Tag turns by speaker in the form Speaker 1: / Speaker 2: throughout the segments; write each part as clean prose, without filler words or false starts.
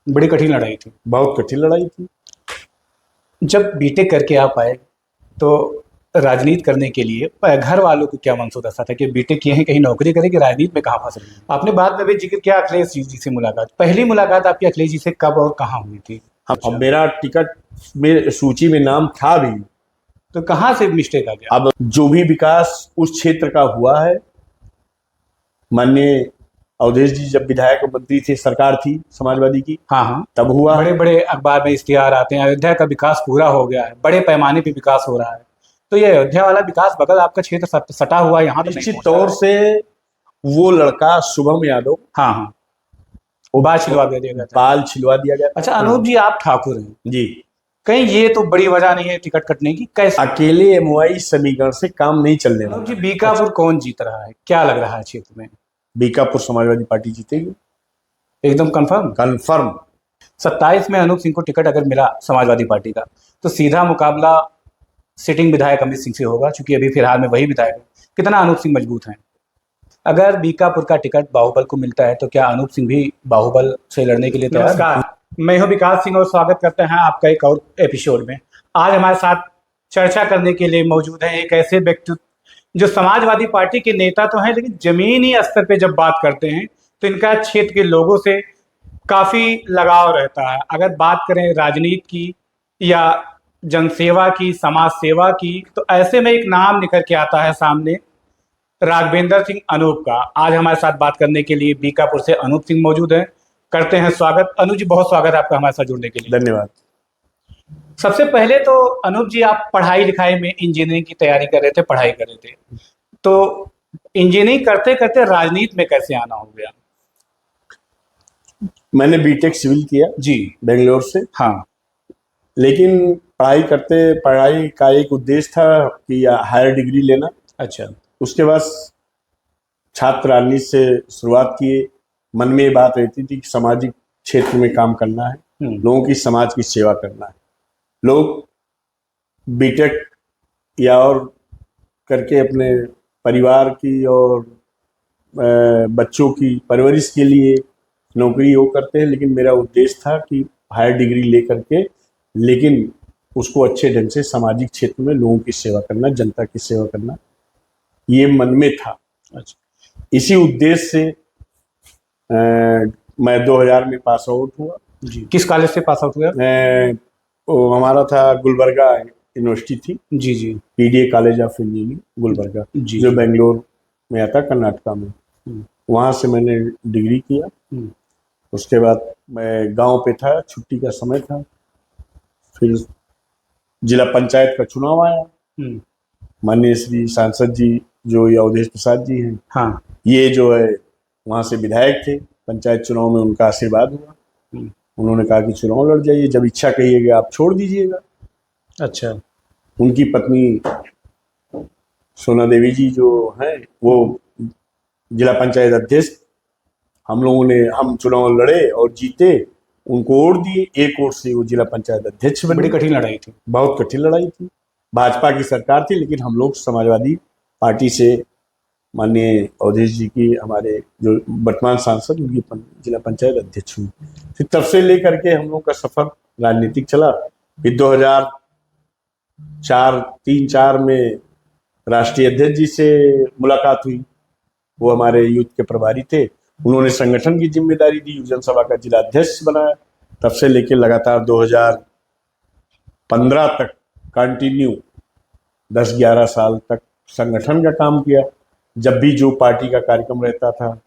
Speaker 1: बड़ी कठिन लड़ाई थी।
Speaker 2: बहुत कठिन लड़ाई थी।
Speaker 1: जब बीटेक करके आप आए तो राजनीति करने के लिए घर वालों को क्या मनसूबा था कि बीटेक किए हैं, कहीं नौकरी करेंगे, राजनीति में कहाँ फंस रहे हैं? आपने बाद में भी जिक्र किया अखिलेश जी से मुलाकात, पहली मुलाकात आपकी अखिलेश जी से कब और कहाँ हुई थी?
Speaker 2: अब मेरा टिकट में सूची में नाम था भी,
Speaker 1: तो कहाँ से मिस्टेक आ गया?
Speaker 2: अब जो भी विकास उस क्षेत्र का हुआ है, माननीय अवधेश जी जब विधायक मंत्री थे, सरकार थी समाजवादी की,
Speaker 1: हाँ,
Speaker 2: तब हुआ।
Speaker 1: बड़े बड़े अखबार में इश्तिहार आते हैं, अयोध्या का विकास पूरा हो गया है, बड़े पैमाने पे विकास हो रहा है। तो ये अयोध्या वाला विकास बगल आपका क्षेत्र सटा हुआ यहाँ तो
Speaker 2: निश्चित तौर से वो लड़का शुभम यादव,
Speaker 1: हाँ, वो बाल छिलवा दिया गया था।
Speaker 2: बाल छिलवा दिया गया।
Speaker 1: अच्छा अनूप जी, आप ठाकुर हैं
Speaker 2: जी,
Speaker 1: कहीं ये तो बड़ी वजह नहीं है टिकट कटने की? कैसे
Speaker 2: अकेले एमओआई समीकरण से काम नहीं चलने वाला।
Speaker 1: अनूप जी, बीकापुर कौन जीत रहा है, क्या लग रहा है क्षेत्र में?
Speaker 2: बीकापुर समाजवादी पार्टी जीतेगी,
Speaker 1: एकदम कंफर्म?
Speaker 2: कंफर्म।
Speaker 1: 27 में अनूप सिंह को टिकट अगर मिला समाजवादी पार्टी का, तो सीधा मुकाबला सिटिंग विधायक अमित सिंह से होगा, चूंकि अभी फिलहाल में वही विधायक है। कितना अनूप सिंह मजबूत हैं? अगर बीकापुर का टिकट बाहुबल को मिलता है तो क्या अनूप सिंह भी बाहुबल से लड़ने के लिए तैयार? नमस्कार, मैं हूं विकास सिंह और स्वागत करते हैं आपका एक और एपिसोड में। आज हमारे साथ चर्चा करने के लिए मौजूद है एक ऐसे व्यक्तित्व जो समाजवादी पार्टी के नेता तो हैं, लेकिन जमीनी स्तर पे जब बात करते हैं तो इनका क्षेत्र के लोगों से काफी लगाव रहता है। अगर बात करें राजनीति की या जनसेवा की, समाज सेवा की, तो ऐसे में एक नाम निकल के आता है सामने, राघवेंद्र सिंह अनूप का। आज हमारे साथ बात करने के लिए बीकापुर से अनूप सिंह मौजूद हैं। करते हैं स्वागत। अनूप जी, बहुत स्वागत है आपका हमारे साथ जुड़ने के लिए।
Speaker 2: धन्यवाद।
Speaker 1: सबसे पहले तो अनूप जी, आप पढ़ाई लिखाई में इंजीनियरिंग की तैयारी कर रहे थे, पढ़ाई कर रहे थे, तो इंजीनियरिंग करते करते राजनीति में कैसे आना हो गया?
Speaker 2: मैंने बीटेक सिविल किया
Speaker 1: जी,
Speaker 2: बेंगलोर से।
Speaker 1: हाँ,
Speaker 2: लेकिन पढ़ाई का एक उद्देश्य था कि हायर डिग्री लेना।
Speaker 1: अच्छा।
Speaker 2: उसके बाद छात्र राजनीति से शुरुआत किए। मन में ये बात रहती थी कि सामाजिक क्षेत्र में काम करना है, लोगों की समाज की सेवा करना है। लोग बीटेक या और करके अपने परिवार की और बच्चों की परवरिश के लिए नौकरी वो करते हैं, लेकिन मेरा उद्देश्य था कि हायर डिग्री ले करके, लेकिन उसको अच्छे ढंग से सामाजिक क्षेत्र में लोगों की सेवा करना, जनता की सेवा करना, ये मन में था। अच्छा। इसी उद्देश्य से मैं 2000 में पास आउट हुआ।
Speaker 1: जी, किस कॉलेज से पास आउट हुआ?
Speaker 2: हमारा था गुलबर्गा यूनिवर्सिटी थी।
Speaker 1: जी जी,
Speaker 2: PDA college of engineering Gulbarga, जो बेंगलोर में आता, कर्नाटका में। वहाँ से मैंने डिग्री किया। उसके बाद मैं गांव पे था, छुट्टी का समय था, फिर जिला पंचायत का चुनाव आया। माननीय श्री सांसद जी जो ये अवधेश प्रसाद जी हैं, हाँ, ये जो है वहाँ से विधायक थे। पंचायत चुनाव में उनका आशीर्वाद हुआ। उन्होंने कहा कि चुनाव लड़ जाइए, जब इच्छा कहिएगा आप छोड़ दीजिएगा। अच्छा। उनकी पत्नी सोना देवी जी जो हैं, वो जिला पंचायत अध्यक्ष। हम चुनाव लड़े और जीते, उनको वोट दिए, एक वोट से वो जिला पंचायत अध्यक्ष बने।
Speaker 1: बड़ी कठिन लड़ाई थी,
Speaker 2: बहुत कठिन लड़ाई थी। भाजपा की सरकार थी, लेकिन हम लोग समाजवादी पार्टी से माननीय अवधेश जी की, हमारे जो वर्तमान सांसद, उनकी जिला पंचायत अध्यक्ष हुई। फिर तब से लेकर के हम लोग का सफर राजनीतिक चला। फिर 2004 में राष्ट्रीय अध्यक्ष जी से मुलाकात हुई। वो हमारे यूथ के प्रभारी थे, उन्होंने संगठन की जिम्मेदारी दी, युवजन सभा का जिला अध्यक्ष बनाया। तब से लेकर लगातार 2015 तक कंटिन्यू 10-11 साल तक संगठन का काम किया। जब भी जो पार्टी का कार्यक्रम रहता था,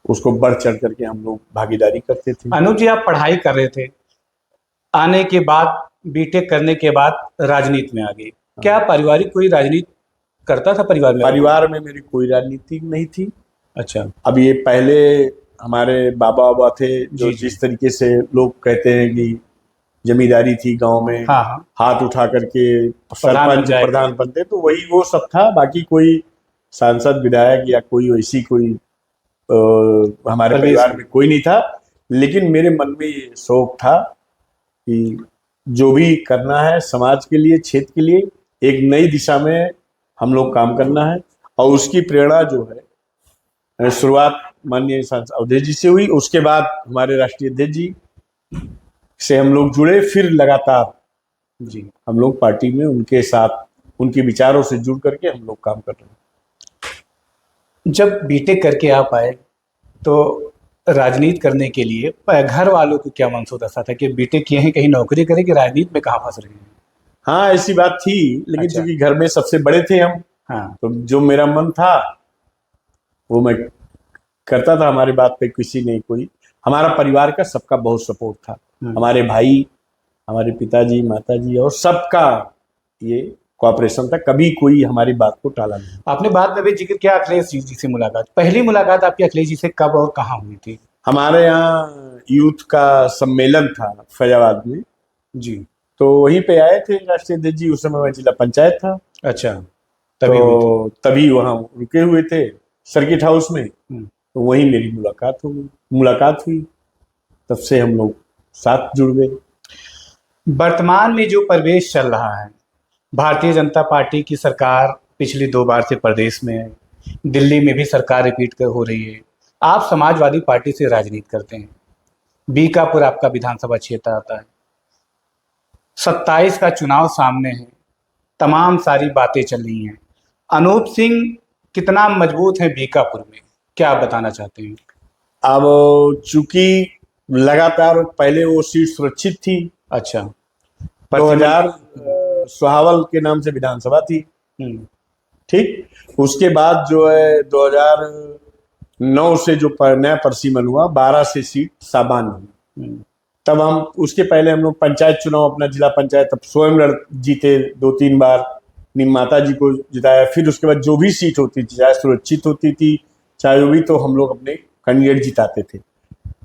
Speaker 2: उसको बढ़ चढ़ करके हम लोग भागीदारी करते थे।
Speaker 1: अनूप जी, आप पढ़ाई कर रहे थे, आने के बाद बीटेक करने के बाद राजनीति में आ गए। क्या पारिवारिक कोई राजनीति करता था परिवार में?
Speaker 2: परिवार में मेरी कोई राजनीति नहीं थी।
Speaker 1: अच्छा।
Speaker 2: अब ये पहले हमारे बाबा थे, जो जिस तरीके से लोग कहते हैं कि जमींदारी थी गांव में, हाँ, हाथ उठा करके सरपंच प्रधान बनते, तो वही वो सब था। बाकी कोई सांसद विधायक या कोई वैसी कोई हमारे परिवार में कोई नहीं था। लेकिन मेरे मन में ये शौक था कि जो भी करना है समाज के लिए, क्षेत्र के लिए, एक नई दिशा में हम लोग काम करना है। और उसकी प्रेरणा जो है, शुरुआत माननीय सांसद अवधेश जी से हुई। उसके बाद हमारे राष्ट्रीय अध्यक्ष जी से हम लोग जुड़े, फिर लगातार
Speaker 1: जी।
Speaker 2: हम लोग पार्टी में उनके साथ उनके विचारों से जुड़ करके हम लोग काम कर रहे हैं।
Speaker 1: जब बीटेक करके आप आए तो राजनीति करने के लिए घर वालों को क्या मनसूबा था कि बीटेक किए हैं, कहीं नौकरी करें कि राजनीति में कहाँ फंस रहे हैं?
Speaker 2: हाँ, ऐसी बात थी, लेकिन
Speaker 1: अच्छा।
Speaker 2: चूंकि घर में सबसे बड़े थे हम,
Speaker 1: हाँ।
Speaker 2: तो जो मेरा मन था वो मैं करता था। हमारी बात पे किसी ने कोई, हमारा परिवार का सबका बहुत सपोर्ट था, हमारे भाई, हमारे पिताजी, माताजी और सबका ये कोऑपरेशन था, कभी कोई हमारी बात को टाला नहीं।
Speaker 1: आपने बाद में भी जिक्र किया अखिलेश जी से मुलाकात, पहली मुलाकात आपकी अखिलेश जी से कब और कहाँ हुई थी?
Speaker 2: हमारे यहाँ यूथ का सम्मेलन था फैजाबाद में
Speaker 1: जी।
Speaker 2: तो वहीं पे आए थे राष्ट्रीय अध्यक्ष जी, उस समय मैं जिला पंचायत था।
Speaker 1: अच्छा, तभी हुई थी।
Speaker 2: तो तभी वहाँ रुके हुए थे सर्किट हाउस में, तो वहीं मेरी मुलाकात हुई, तब से हम लोग साथ जुड़ गए।
Speaker 1: वर्तमान में जो परिवेश चल रहा है, भारतीय जनता पार्टी की सरकार पिछली 2 बार से प्रदेश में है, दिल्ली में भी सरकार रिपीट कर हो रही है, आप समाजवादी पार्टी से राजनीति करते हैं, बीकापुर आपका विधानसभा क्षेत्र आता है, 27 का चुनाव सामने है, तमाम सारी बातें चल रही हैं, अनूप सिंह कितना मजबूत है बीकापुर में, क्या आप बताना चाहते हैं?
Speaker 2: अब चूंकि लगातार पहले वो सीट सुरक्षित थी,
Speaker 1: अच्छा,
Speaker 2: 2000 सुहावल के नाम से विधानसभा थी, ठीक। उसके बाद जो है 2009 से जो नया परिसीमन हुआ, 12 से सीट सामान्य हुई। तब हम, उसके पहले हम लोग पंचायत चुनाव अपना जिला पंचायत तब स्वयं जीते 2-3 बार, अपनी माता जी को जिताया। फिर उसके बाद जो भी सीट होती थी, चाहे सुरक्षित होती थी चाहे जो भी, तो हम लोग अपने कैंडिडेट जिताते थे।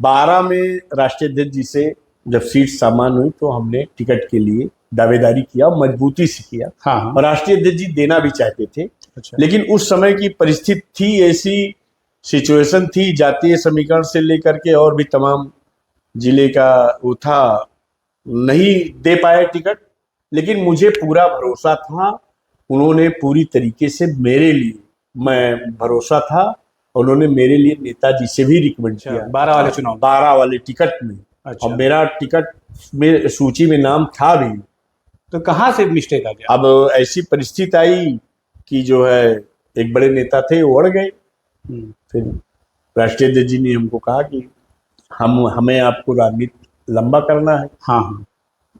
Speaker 2: 12 में राष्ट्रीय अध्यक्ष जी से जब सीट सामान्य हुई तो हमने टिकट के लिए दावेदारी किया, मजबूती से किया।
Speaker 1: हाँ।
Speaker 2: और राष्ट्रीय अध्यक्ष जी देना भी चाहते थे।
Speaker 1: अच्छा।
Speaker 2: लेकिन उस समय की परिस्थिति थी, ऐसी सिचुएशन थी, जातीय समीकरण से लेकर के और भी तमाम जिले का वो था, नहीं दे पाए टिकट। लेकिन मुझे पूरा भरोसा था, उन्होंने पूरी तरीके से मेरे लिए, मैं भरोसा था, उन्होंने मेरे लिए नेताजी से भी रिकमेंड किया
Speaker 1: 12 वाले चुनाव,
Speaker 2: 12 वाले टिकट में।
Speaker 1: अच्छा।
Speaker 2: और मेरा टिकट में सूची में नाम था भी।
Speaker 1: तो कहाँ से मिस्टेक आ गया?
Speaker 2: अब ऐसी परिस्थिति आई कि जो है एक बड़े नेता थे, वो अड़ गए। फिर राष्ट्रीय अध्यक्ष जी ने हमको कहा कि हमें आपको राजनीति लंबा करना है,
Speaker 1: हाँ,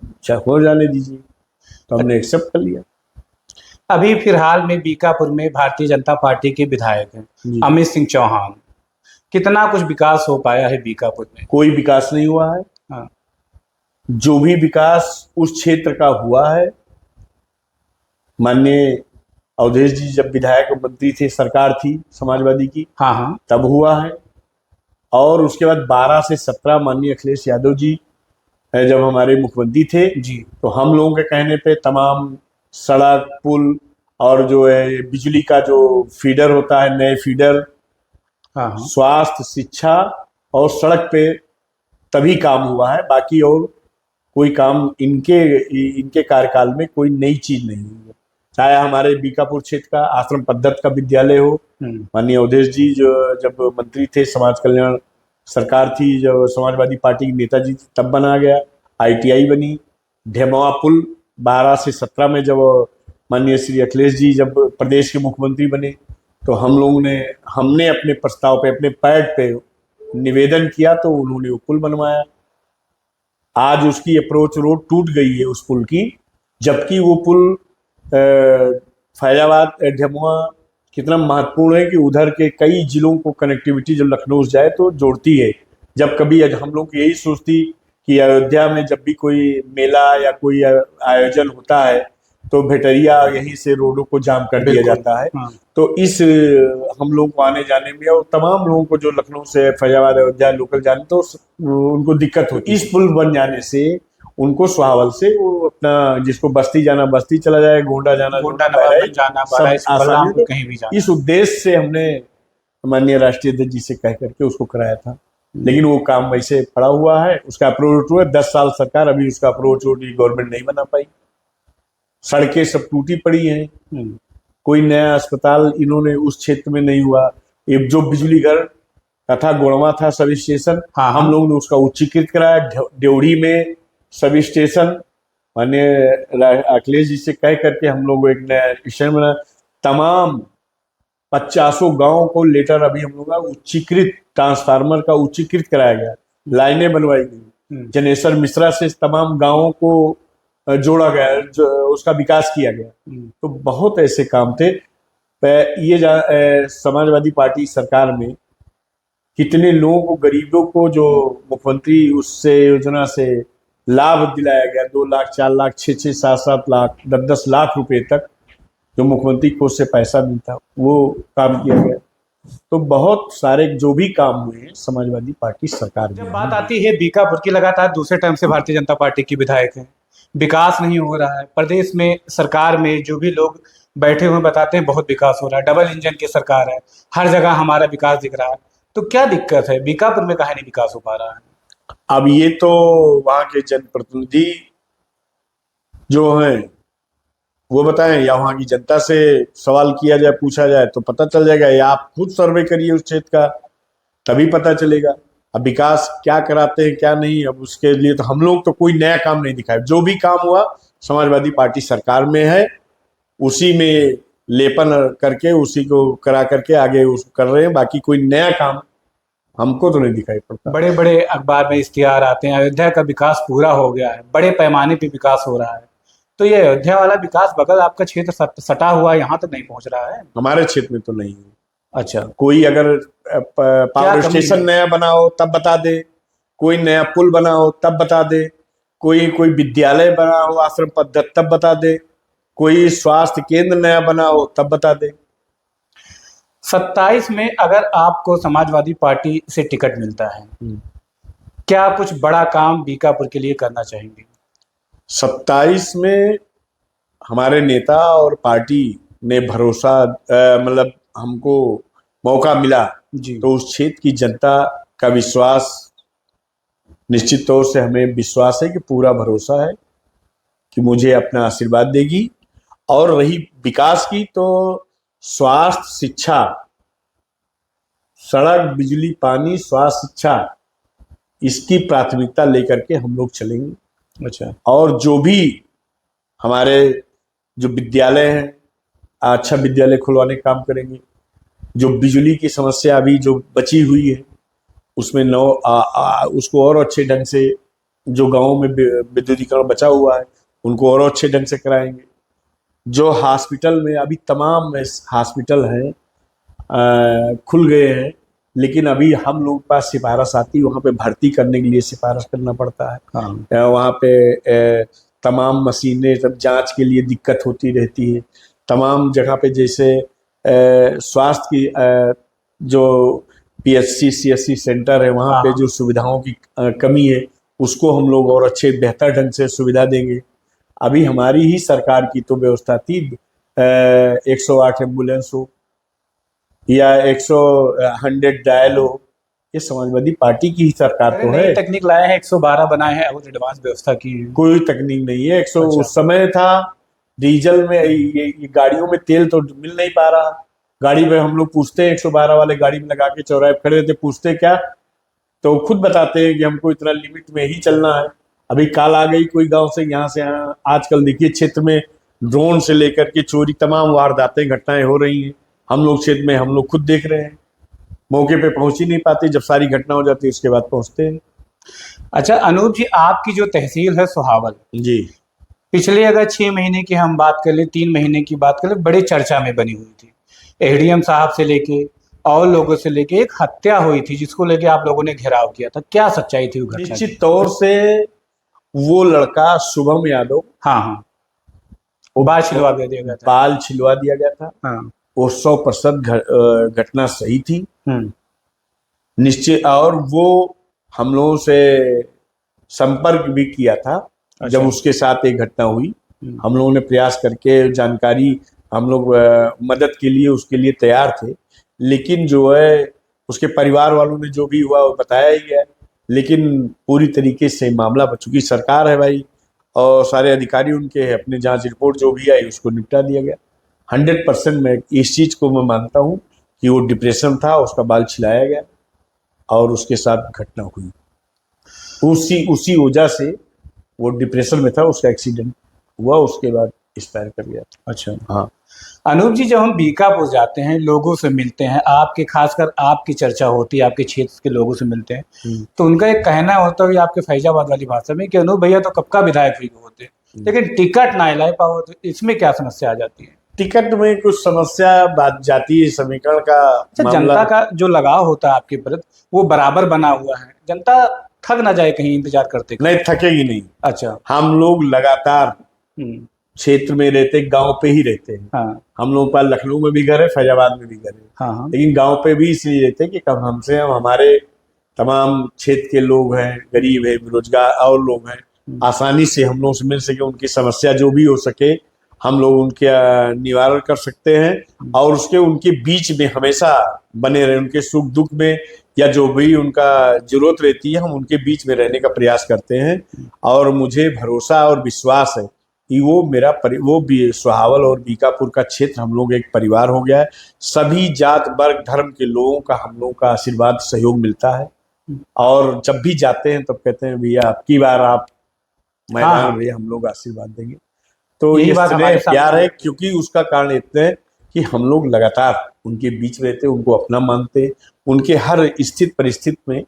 Speaker 2: अच्छा हो जाने दीजिए, तो हमने एक्सेप्ट कर लिया।
Speaker 1: अभी फिलहाल में बीकापुर में भारतीय जनता पार्टी के विधायक हैं अमित सिंह चौहान, कितना कुछ विकास हो पाया है बीकापुर में?
Speaker 2: कोई विकास नहीं हुआ है।
Speaker 1: हाँ।
Speaker 2: जो भी विकास उस क्षेत्र का हुआ है, माननीय अवधेश जी जब विधायक मंत्री थे, सरकार थी समाजवादी की,
Speaker 1: हाँ,
Speaker 2: तब हुआ है। और उसके बाद 12 से 17 माननीय अखिलेश यादव जी जब हमारे मुख्यमंत्री थे
Speaker 1: जी, तो
Speaker 2: हम लोगों के कहने पे तमाम सड़क, पुल और जो है बिजली का जो फीडर होता है, नए फीडर,
Speaker 1: हाँ,
Speaker 2: स्वास्थ्य, शिक्षा और सड़क पे तभी काम हुआ है। बाकी और कोई काम इनके कार्यकाल में कोई नई चीज नहीं हुई है। चाहे हमारे बीकापुर क्षेत्र का आश्रम पद्धत का विद्यालय हो, माननीय अवधेश जी जो जब मंत्री थे, समाज कल्याण सरकार थी जब समाजवादी पार्टी के नेताजी तब बना गया, ITI बनी। ढेमवा पुल 12 से 17 में जब माननीय श्री अखिलेश जी जब प्रदेश के मुख्यमंत्री बने, तो हमने अपने प्रस्ताव पे, अपने पैड पे निवेदन किया, तो उन्होंने वो पुल बनवाया। आज उसकी अप्रोच रोड टूट गई है उस पुल की, जबकि वो पुल फैजाबाद, ढेमुआ कितना महत्वपूर्ण है कि उधर के कई जिलों को कनेक्टिविटी जब लखनऊ जाए तो जोड़ती है। जब कभी हम लोग यही सोचती कि अयोध्या में जब भी कोई मेला या कोई आयोजन होता है तो भेटरिया यहीं से रोडों को जाम कर दिया जाता है।
Speaker 1: हाँ।
Speaker 2: तो इस हम लोग को आने जाने में और तमाम लोगों को जो लखनऊ से फैजाबाद, अयोध्या लोकल जाने, तो उनको दिक्कत होती। इस पुल बन जाने से उनको सुहावल से वो अपना, जिसको बस्ती जाना बस्ती चला जाए, गोंडा जाना
Speaker 1: कहीं भी जाना।
Speaker 2: इस उद्देश्य से हमने माननीय राष्ट्रीय अध्यक्ष जी से कह करके उसको कराया था। लेकिन वो काम वैसे पड़ा हुआ है, उसका अप्रोच हुआ 10 साल सरकार, अभी उसका अप्रोच गवर्नमेंट नहीं बना पाई। सड़कें सब टूटी पड़ी हैं, कोई नया अस्पताल इन्होंने उस क्षेत्र में नहीं हुआ। एक जो बिजली घर तथा गुणवा था सब स्टेशन,
Speaker 1: हाँ,
Speaker 2: हम लोग ने उसका उच्चीकृत कराया। ड्योढ़ी में सब स्टेशन माननीय अखिलेश जी से कह करके हम लोग एक नया स्टेशन बना। तमाम 50 गांव को लेटर अभी हम लोग का उच्चीकृत, ट्रांसफार्मर का उच्चीकृत कराया गया, लाइनें बनवाई गई, जनेश्वर मिश्रा से तमाम गांवों को जोड़ा गया, उसका विकास किया गया। तो बहुत ऐसे काम थे। ये समाजवादी पार्टी सरकार में कितने लोगों को, गरीबों को जो मुख्यमंत्री उससे योजना से लाभ दिलाया गया, 2 लाख 4 लाख 6 7 7 लाख 10 लाख रुपए तक जो मुख्यमंत्री को उससे पैसा मिलता, वो काम किया गया। तो बहुत सारे जो भी काम हुए हैं समाजवादी पार्टी सरकार में।
Speaker 1: जब बात आती है बीकापुर की, लगातार दूसरे टाइम से भारतीय जनता पार्टी की विधायक है, विकास नहीं हो रहा है प्रदेश में। सरकार में जो भी लोग बैठे हुए बताते हैं बहुत विकास हो रहा है, डबल इंजन की सरकार है, हर जगह हमारा विकास दिख रहा है। तो क्या दिक्कत है, बीकापुर में काहे नहीं विकास हो पा रहा है?
Speaker 2: अब ये तो वहां के जनप्रतिनिधि जो हैं वो बताएं, या वहां की जनता से सवाल किया जाए, पूछा जाए तो पता चल जाएगा, या आप खुद सर्वे करिए उस क्षेत्र का, तभी पता चलेगा। अब विकास क्या कराते हैं क्या नहीं, अब उसके लिए तो हम लोग तो कोई नया काम नहीं दिखाए। जो भी काम हुआ समाजवादी पार्टी सरकार में है, उसी में लेपन करके उसी को करा करके आगे उसको कर रहे हैं। बाकी कोई नया काम हमको तो नहीं दिखाई पड़ता।
Speaker 1: बड़े बड़े अखबार में इश्तिहार आते हैं, अयोध्या का विकास पूरा हो गया है, बड़े पैमाने पे विकास हो रहा है। तो ये अयोध्या वाला विकास बगल आपका क्षेत्र सटा हुआ यहाँ तक नहीं पहुंच रहा है?
Speaker 2: हमारे क्षेत्र में तो नहीं है।
Speaker 1: अच्छा,
Speaker 2: कोई अगर पावर स्टेशन नया बनाओ तब बता दे, कोई नया पुल बनाओ तब बता दे, कोई विद्यालय बनाओ आश्रम पद्धति तब बता दे, कोई स्वास्थ्य केंद्र नया बनाओ तब बता दे।
Speaker 1: 27 में अगर आपको समाजवादी पार्टी से टिकट मिलता है, क्या कुछ बड़ा काम बीकापुर के लिए करना चाहेंगे?
Speaker 2: 27 में हमारे नेता और पार्टी ने भरोसा, मतलब हमको मौका मिला
Speaker 1: जी,
Speaker 2: तो उस क्षेत्र की जनता का विश्वास, निश्चित तौर से हमें विश्वास है कि पूरा भरोसा है कि मुझे अपना आशीर्वाद देगी। और रही विकास की, तो स्वास्थ्य, शिक्षा, सड़क, बिजली, पानी, स्वास्थ्य, शिक्षा, इसकी प्राथमिकता लेकर के हम लोग चलेंगे।
Speaker 1: अच्छा,
Speaker 2: और जो भी हमारे जो विद्यालय हैं, अच्छा विद्यालय खुलवाने का काम करेंगे। जो बिजली की समस्या अभी जो बची हुई है उसमें उसको और अच्छे ढंग से, जो गांवों में विद्युतीकरण बचा हुआ है उनको और अच्छे ढंग से कराएंगे। जो हॉस्पिटल में अभी तमाम हॉस्पिटल हैं खुल गए हैं, लेकिन अभी हम लोग पास सिफारिश आती, वहाँ पे भर्ती करने के लिए सिफारिश करना पड़ता है।
Speaker 1: हाँ,
Speaker 2: वहाँ पे तमाम मशीनें, सब जांच के लिए दिक्कत होती रहती है। तमाम जगह पे जैसे स्वास्थ्य की जो PHC CSC सेंटर है, वहाँ पे जो सुविधाओं की कमी है उसको हम लोग और अच्छे बेहतर ढंग से सुविधा देंगे। अभी हमारी ही सरकार की तो व्यवस्था थी 108 एम्बुलेंस हो या 100 डायल हो, ये समाजवादी पार्टी की ही सरकार तो है।
Speaker 1: तकनीक लाए हैं, 112 बनाए हैं, और एडवांस व्यवस्था की है।
Speaker 2: कोई तकनीक नहीं है। 100
Speaker 1: अच्छा।
Speaker 2: उस समय था, डीजल में ये गाड़ियों में तेल तो मिल नहीं पा रहा। गाड़ी में हम लोग पूछते हैं, 112 वाले गाड़ी में लगा के चौराहे खड़े रहते, पूछते क्या तो खुद बताते हैं कि हमको इतना लिमिट में ही चलना है। अभी काल आ गई कोई गांव से, यहाँ से यहाँ। आजकल देखिए क्षेत्र में ड्रोन से लेकर के चोरी तमाम वारदातें, घटनाएं हो रही हैं। हम लोग क्षेत्र में हम लोग खुद देख रहे हैं, मौके पे पहुंच ही नहीं पाते। जब सारी घटना हो जाती है उसके बाद पहुंचते हैं।
Speaker 1: अच्छा अनूप जी, आपकी जो तहसील है सोहावल
Speaker 2: जी,
Speaker 1: पिछले अगर 6 महीने की हम बात कर ले, 3 महीने की बात कर ले, बड़ी चर्चा में बनी हुई थी। ADM साहब से लेके और लोगों से लेके एक हत्या हुई थी जिसको लेके आप लोगों ने घेराव किया था। क्या सच्चाई थी वो घटना की?
Speaker 2: निश्चित तौर से वो लड़का शुभम यादव,
Speaker 1: हाँ हाँ, वो बाल छिलवा दिया गया था।
Speaker 2: बाल छिलवा दिया गया था।
Speaker 1: हाँ,
Speaker 2: वो 100% घटना सही थी निश्चित। और वो हम लोगों से संपर्क भी किया था। जब उसके साथ एक घटना हुई, हम लोगों ने प्रयास करके जानकारी, हम लोग मदद के लिए उसके लिए तैयार थे। लेकिन जो है उसके परिवार वालों ने जो भी हुआ वो बताया ही गया। लेकिन पूरी तरीके से मामला, चूंकि सरकार है भाई और सारे अधिकारी उनके हैं, अपने जांच रिपोर्ट जो भी आई उसको निपटा दिया गया। 100% मैं इस चीज को मैं मानता हूँ कि वो डिप्रेशन था, उसका बाल छिलाया गया और उसके साथ घटना हुई। उसी वजह से वो डिप्रेशन में था, उसका एक्सीडेंट हुआ, उसके बाद एक्सपायर कर गया।
Speaker 1: अच्छा।
Speaker 2: हाँ।
Speaker 1: अनूप जी, जब हम बीकापुर जाते हैं, लोगों से मिलते हैं, आपके खासकर आपकी चर्चा होती है, आपके क्षेत्र के लोगों से मिलते हैं, तो उनका एक कहना होता है आपके फैजाबाद वाली भाषा में कि अनूप भैया तो कब का विधायक भी होते, लेकिन टिकट ना ला पाओ, तो इसमें क्या समस्या आ जाती है?
Speaker 2: टिकट में कुछ समस्या बात जाती है, समीकरण का
Speaker 1: अच्छा,
Speaker 2: मामला।
Speaker 1: जनता का जो लगाव होता है आपके प्रति वो बराबर बना हुआ है, जनता थक ना जाए कहीं इंतजार करते
Speaker 2: नहीं, थकेगी नहीं।
Speaker 1: अच्छा।
Speaker 2: हम लोग लगातार
Speaker 1: हम्म।
Speaker 2: क्षेत्र में रहते, गांव पे ही रहते हैं।
Speaker 1: हाँ
Speaker 2: हम लोग का लखनऊ में भी घर है, फैजाबाद में भी घर है,
Speaker 1: हाँ हाँ।
Speaker 2: लेकिन गांव पे भी इसलिए रहते हैं कि कम हमसे हम हमारे तमाम क्षेत्र के लोग हैं, गरीब है, बेरोजगार और लोग हैं, आसानी से हम लोग से मिल सके, उनकी समस्या जो भी हो सके हम लोग उनके निवारण कर सकते हैं, और उसके उनके बीच में हमेशा बने रहे, उनके सुख दुख में या जो भी उनका जरूरत रहती है हम उनके बीच में रहने का प्रयास करते हैं। और मुझे भरोसा और विश्वास है कि वो भी सुहावल और बीकापुर का क्षेत्र हम लोग एक परिवार हो गया है। सभी जात वर्ग धर्म के लोगों का हम लोग का आशीर्वाद सहयोग मिलता है, और जब भी जाते हैं तब कहते हैं भैया अब की बार आप मैदान रहिए, हम लोग आशीर्वाद देंगे। तो
Speaker 1: यही
Speaker 2: ये
Speaker 1: बात हमारे
Speaker 2: प्यार
Speaker 1: सामने
Speaker 2: है, क्योंकि उसका कारण इतना है कि हम लोग लगातार उनके बीच रहते, उनको अपना मानते, उनके हर स्थित परिस्थिति में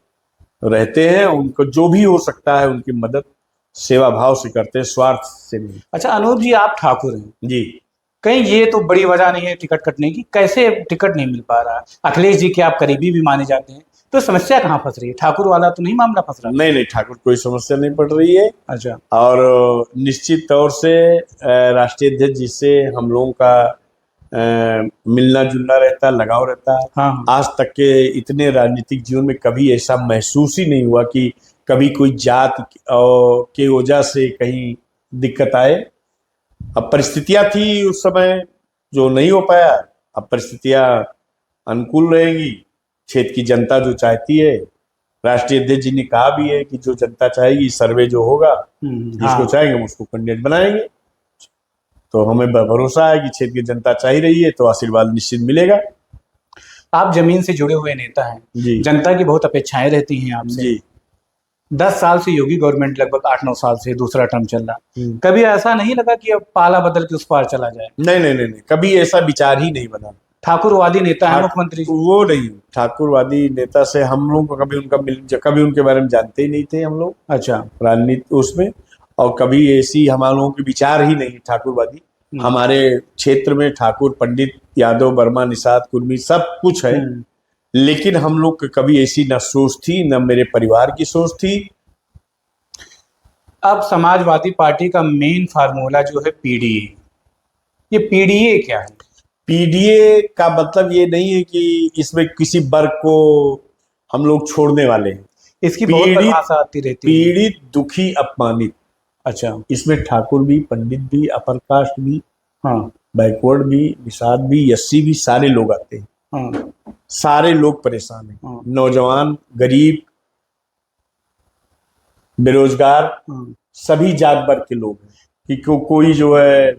Speaker 2: रहते हैं, उनको जो भी हो सकता है उनकी मदद सेवा भाव से करते हैं, स्वार्थ से नहीं।
Speaker 1: अच्छा अनूप जी, आप ठाकुर हैं
Speaker 2: जी।
Speaker 1: कहीं ये तो बड़ी वजह नहीं है टिकट कटने की, कैसे टिकट नहीं मिल पा रहा? अखिलेश जी के आप करीबी भी माने जाते हैं, तो समस्या कहाँ फंस रही है? ठाकुर वाला तो नहीं मामला फंस रहा?
Speaker 2: नहीं नहीं, ठाकुर कोई समस्या नहीं पड़ रही है।
Speaker 1: अच्छा।
Speaker 2: और निश्चित तौर से राष्ट्रीय अध्यक्ष जी से हम लोगों का मिलना जुलना रहता है, लगाव रहता है।
Speaker 1: हाँ।
Speaker 2: आज तक के इतने राजनीतिक जीवन में कभी ऐसा महसूस ही नहीं हुआ कि कभी कोई जात के वजह से कहीं दिक्कत आए। अब परिस्थितियां थी उस समय जो नहीं हो पाया, अब परिस्थितियां अनुकूल रहेंगी, क्षेत्र की जनता जो चाहती है, राष्ट्रीय अध्यक्ष जी ने कहा भी है कि जो जनता चाहेगी, सर्वे जो होगा जिसको चाहेंगे हम उसको कैंडिडेट बनाएंगे। तो हमें भरोसा है कि क्षेत्र की जनता चाह रही है, तो आशीर्वाद निश्चित मिलेगा।
Speaker 1: आप जमीन से जुड़े हुए नेता हैं
Speaker 2: जी।
Speaker 1: जनता की बहुत अपेक्षाएं रहती हैं आपसे।
Speaker 2: जी।
Speaker 1: 10 साल से योगी गवर्नमेंट, लगभग 8-9 साल से दूसरा टर्म चल रहा, कभी ऐसा नहीं लगा कि अब पाला बदल के उस पार चला जाए?
Speaker 2: नहीं नहीं नहीं, कभी ऐसा विचार ही नहीं बना।
Speaker 1: ठाकुरवादी नेता है मुख्यमंत्री जी?
Speaker 2: वो नहीं, ठाकुरवादी नेता से हम लोग को कभी उनके बारे में जानते ही नहीं थे हम लोग।
Speaker 1: अच्छा।
Speaker 2: राजनीति उसमें, और कभी ऐसी हम लोगों के विचार ही नहीं ठाकुरवादी। हमारे क्षेत्र में ठाकुर, पंडित, यादव, वर्मा, निषाद, कुर्मी सब कुछ है, लेकिन हम लोग की कभी ऐसी न सोच थी, न मेरे परिवार की सोच थी।
Speaker 1: अब समाजवादी पार्टी का मेन फार्मूला जो है पीडीए, ये पीडीए क्या है?
Speaker 2: पीडीए का मतलब ये नहीं है कि इसमें किसी वर्ग को हम लोग छोड़ने वाले हैं।
Speaker 1: इसकी बहुत परिभाषा आती रहती है।
Speaker 2: पीड़ित, दुखी, अपमानित।
Speaker 1: अच्छा।
Speaker 2: इसमें ठाकुर भी, पंडित भी, अपर कास्ट भी,
Speaker 1: हाँ,
Speaker 2: बैकवर्ड भी, निषाद भी, एससी भी, सारे लोग आते हैं।
Speaker 1: हाँ,
Speaker 2: सारे लोग परेशान हैं।
Speaker 1: हाँ,
Speaker 2: नौजवान, गरीब, बेरोजगार, सभी जात वर्ग के लोग हैं। कि कोई जो है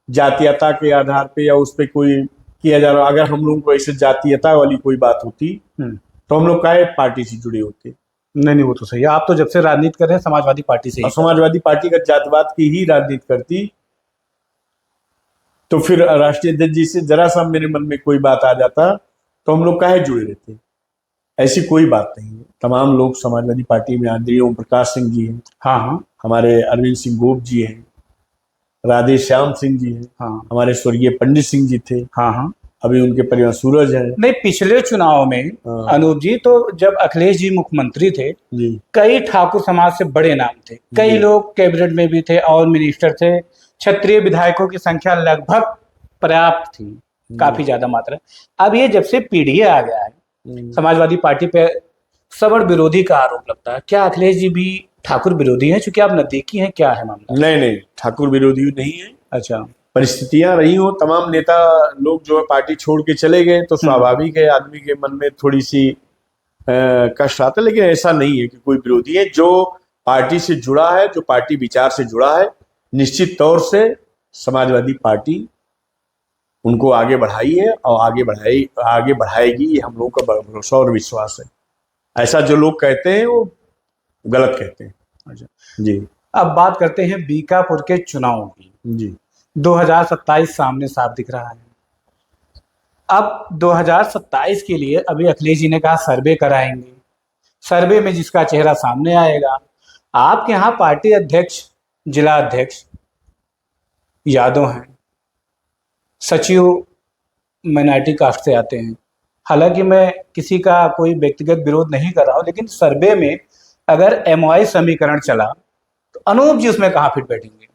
Speaker 2: जातीयता के आधार पे या उस पे कोई किया जा रहा, अगर हम लोग को ऐसे जातीयता वाली कोई बात होती तो हम लोग काहे पार्टी से जुड़े होते?
Speaker 1: नहीं, वो तो सही है। आप तो जब से राजनीति कर रहे हैं समाजवादी पार्टी से ही।
Speaker 2: समाजवादी पार्टी का जातवाद की ही राजनीति करती, तो फिर राष्ट्रीय अध्यक्ष जी से जरा सा मेरे मन में कोई बात आ जाता तो हम लोग काहे जुड़े रहते? ऐसी कोई बात नहीं है। तमाम लोग समाजवादी पार्टी में, आदरणीय ओम प्रकाश सिंह जी हैं,
Speaker 1: हाँ,
Speaker 2: हमारे अरविंद सिंह गोप जी हैं, राधे श्याम सिंह जी हैं,
Speaker 1: हाँ,
Speaker 2: हमारे स्वर्गीय पंडित सिंह जी थे,
Speaker 1: हाँ,
Speaker 2: अभी उनके परिवार सूरज है।
Speaker 1: नहीं, पिछले चुनाव में अनूप जी, तो जब अखिलेश जी मुख्यमंत्री थे
Speaker 2: जी,
Speaker 1: कई ठाकुर समाज से बड़े नाम थे, कई लोग कैबिनेट में भी थे और मिनिस्टर थे, क्षत्रिय विधायकों की संख्या लगभग पर्याप्त थी, काफी ज्यादा मात्रा। अब ये जब से पीडीए आ गया है, समाजवादी पार्टी पे सबड़ विरोधी का आरोप लगता है। क्या अखिलेश जी भी ठाकुर विरोधी हैं? चूंकि आप नजदीकी हैं, क्या है मामला?
Speaker 2: नहीं, ठाकुर विरोधी नहीं है।
Speaker 1: अच्छा।
Speaker 2: परिस्थितियां रही हो, तमाम नेता लोग जो है पार्टी छोड़ के चले गए, तो स्वाभाविक है आदमी के मन में थोड़ी सी कष्ट आता, लेकिन ऐसा नहीं है कि कोई विरोधी है। जो पार्टी से जुड़ा है, जो पार्टी विचार से जुड़ा है, निश्चित तौर से समाजवादी पार्टी उनको आगे बढ़ाई है और आगे बढ़ाएगी, ये हम लोगों का भरोसा और विश्वास है। ऐसा जो लोग कहते हैं वो गलत कहते हैं।
Speaker 1: अच्छा,
Speaker 2: जी
Speaker 1: अब बात करते हैं बीकापुर के चुनाव की।
Speaker 2: जी
Speaker 1: 2027 सामने साफ दिख रहा है। अब 2027 के लिए अभी अखिलेश जी ने कहा सर्वे कराएंगे, सर्वे में जिसका चेहरा सामने आएगा। आपके यहाँ पार्टी अध्यक्ष, जिला अध्यक्ष यादव हैं, सचिव माइनॉरिटी कास्ट से आते हैं। हालांकि मैं किसी का कोई व्यक्तिगत विरोध नहीं कर रहा हूं, लेकिन सर्वे में अगर एमओआई समीकरण चला तो अनूप जी उसमें कहाँ फिट बैठेंगे?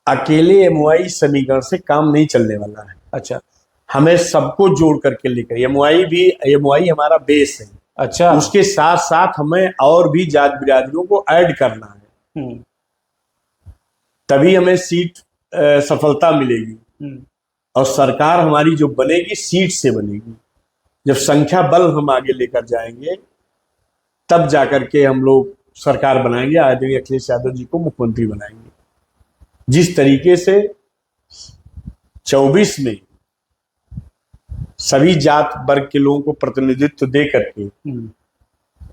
Speaker 2: अकेले एमओआई समीकरण से काम नहीं चलने वाला है।
Speaker 1: अच्छा
Speaker 2: हमें सबको जोड़ करके लेकर एमओआई हमारा बेस है।
Speaker 1: अच्छा,
Speaker 2: उसके साथ साथ हमें और भी जात बिरादरियों को ऐड करना है, तभी हमें सीट सफलता मिलेगी। और सरकार हमारी जो बनेगी सीट से बनेगी। जब संख्या बल हम आगे लेकर जाएंगे तब जाकर के हम लोग सरकार बनाएंगे, आदरणीय अखिलेश यादव जी को मुख्यमंत्री बनाएंगे। जिस तरीके से 24 में सभी जात वर्ग के लोगों को प्रतिनिधित्व दे करके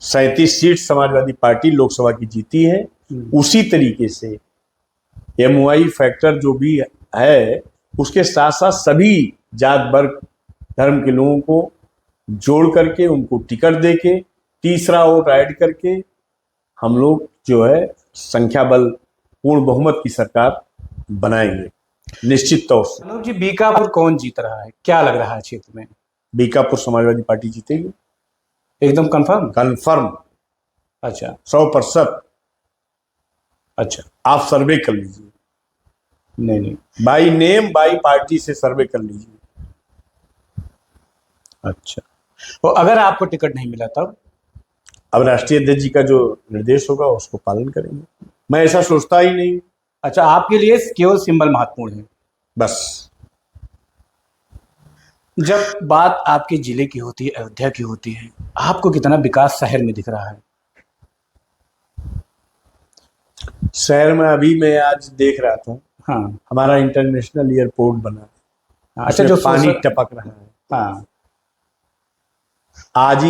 Speaker 2: 37 सीट समाजवादी पार्टी लोकसभा की जीती है, उसी तरीके से एमओआई फैक्टर जो भी है उसके साथ साथ सभी जात वर्ग धर्म के लोगों को जोड़ करके उनको टिकट देके तीसरा वोट ऐड करके हम लोग जो है संख्या बल पूर्ण बहुमत की सरकार बनाएंगे निश्चित तौर से।
Speaker 1: अनूप जी, बीकापुर कौन जीत रहा है, क्या लग रहा है क्षेत्र में?
Speaker 2: बीकापुर समाजवादी पार्टी जीतेगी,
Speaker 1: एकदम कंफर्म?
Speaker 2: कंफर्म।
Speaker 1: अच्छा
Speaker 2: 100%।
Speaker 1: अच्छा,
Speaker 2: आप सर्वे कर लीजिए,
Speaker 1: नहीं,
Speaker 2: बाई नेम बाई पार्टी से सर्वे कर लीजिए।
Speaker 1: अच्छा, तो अगर आपको टिकट नहीं मिला तब?
Speaker 2: अब राष्ट्रीय अध्यक्ष जी का जो निर्देश होगा उसको पालन करेंगे। मैं ऐसा सोचता ही नहीं।
Speaker 1: अच्छा, आपके लिए केवल सिंबल महत्वपूर्ण है?
Speaker 2: बस।
Speaker 1: जब बात आपके जिले की होती है, अयोध्या की होती है, आपको कितना विकास शहर में दिख रहा है?
Speaker 2: शहर में अभी मैं आज देख रहा था,
Speaker 1: हाँ
Speaker 2: हमारा इंटरनेशनल एयरपोर्ट बना है।
Speaker 1: अच्छा, जो
Speaker 2: पानी टपक रहा है।
Speaker 1: हाँ
Speaker 2: आज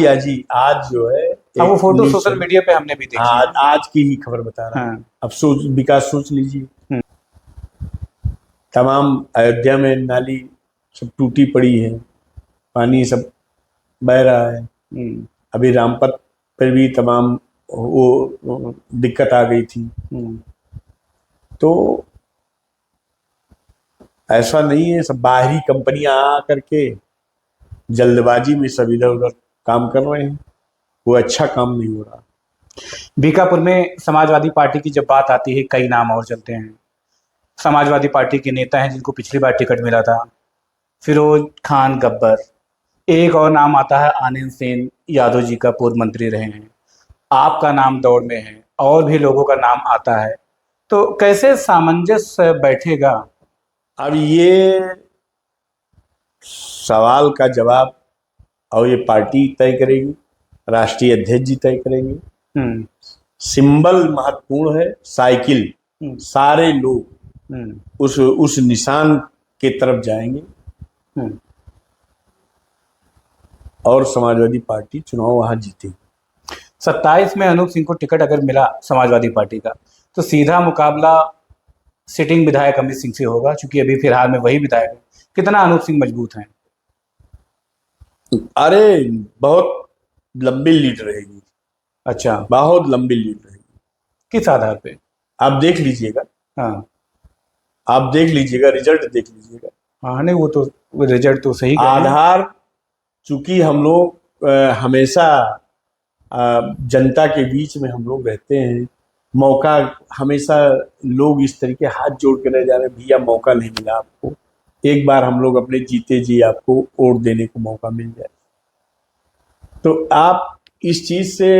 Speaker 2: जो है
Speaker 1: हाँ, वो फोटो सोशल मीडिया पे हमने भी देखी।
Speaker 2: आज की ही खबर बता रहा हूं। अब विकास सोच लीजिए। तमाम अयोध्या में नाली सब टूटी पड़ी है, पानी सब बह रहा है। अभी रामपत पर भी तमाम वो दिक्कत आ गई थी। तो ऐसा नहीं है सब बाहरी कंपनियां आ करके जल्दबाजी में सब इधर उधर काम कर रहे हैं, वो अच्छा काम नहीं हो रहा।
Speaker 1: बीकापुर में समाजवादी पार्टी की जब बात आती है, कई नाम और चलते हैं। समाजवादी पार्टी के नेता हैं जिनको पिछली बार टिकट मिला था, फिरोज खान गब्बर। एक और नाम आता है आनंद सेन, यादव जी का पूर्व मंत्री रहे हैं। आपका नाम दौड़ में है, और भी लोगों का नाम आता है। तो कैसे सामंजस्य बैठेगा?
Speaker 2: अब ये सवाल का जवाब और ये पार्टी तय करेगी, राष्ट्रीय अध्यक्ष जी तय करेंगे। सिंबल महत्वपूर्ण है, साइकिल। सारे लोग उस निशान के तरफ जाएंगे और समाजवादी पार्टी चुनाव वहां जीतेगी।
Speaker 1: 27 में अनूप सिंह को टिकट अगर मिला समाजवादी पार्टी का, तो सीधा मुकाबला सिटिंग विधायक अमित सिंह से होगा, क्योंकि अभी फिलहाल में वही विधायक है। कितना अनूप सिंह मजबूत हैं?
Speaker 2: अरे बहुत लंबी लीड रहेगी।
Speaker 1: अच्छा,
Speaker 2: बहुत लंबी लीड रहेगी।
Speaker 1: किस आधार पे?
Speaker 2: आप देख लीजिएगा।
Speaker 1: हाँ,
Speaker 2: आप देख लीजिएगा, रिजल्ट देख लीजिएगा।
Speaker 1: हाँ नहीं, वो तो रिजल्ट तो सही
Speaker 2: आधार, चूंकि हम लोग हमेशा जनता के बीच में हम लोग रहते हैं, मौका हमेशा लोग इस तरीके हाथ जोड़ के रह जा रहे, भैया मौका नहीं मिला आपको, एक बार हम लोग अपने जीते जी आपको वोट देने को मौका मिल जाए। तो आप इस चीज से